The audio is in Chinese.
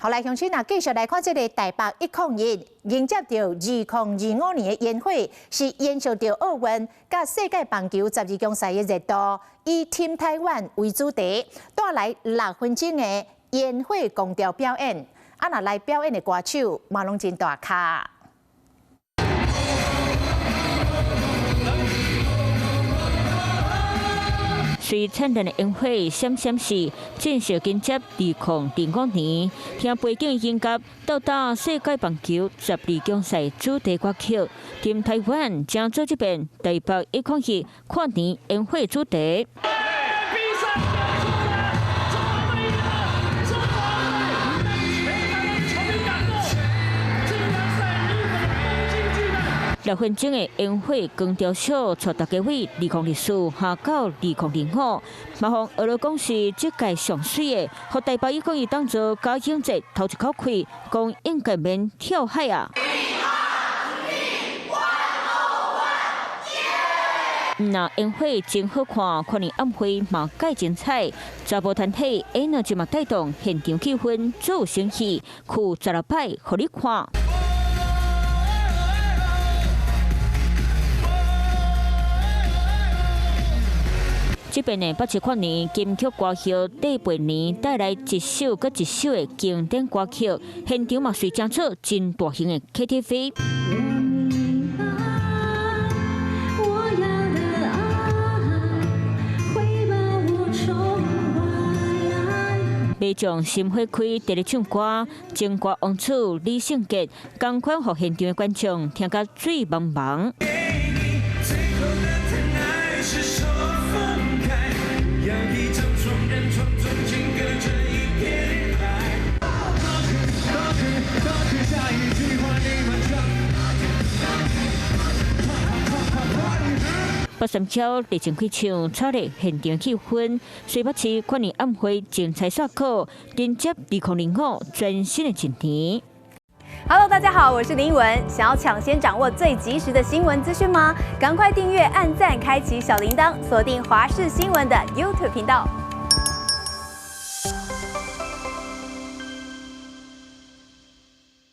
好来，乡亲啊，继续来看这个台北101，迎接到2025年的宴会，是延续到奥运甲世界棒球12强赛的热度，以 Team 台湾为主题，带来6分钟的宴会光调表演。啊，那来表演的歌手嘛拢真大咖。 随灿烂的烟火闪闪时，正式迎接2025年，听背景音乐，到达世界棒球12强赛主题歌曲，Team 台湾将做一遍台北101跨年烟火主题。 6分钟的烟火光雕秀，带大家为2024下到2025，嘛方俄罗讲是这届上水的，和台北101当作嘉兴节头一口气，讲应该免跳海啊！那烟火真好看，跨年晚会嘛介精彩，查甫团体演就嘛带动现场气氛，做生气，酷16摆互你看。 这边的北市跨年金曲歌曲底背年带来一首搁一首的经典歌曲，现场嘛随整出真大型的 KTV。迷将心花开，伫咧唱歌，情歌王子李圣杰，同款互现场的观众听甲醉茫茫。 83桥热情开唱，炒热现场气氛。随北市跨年晚会精彩煞酷，迎接2005全新的一年。Hello， 大家好，我是林依文。想要抢先掌握最及时的新闻资讯吗？赶快订阅、按赞、开启小铃铛，锁定华视新闻的 YouTube 频道。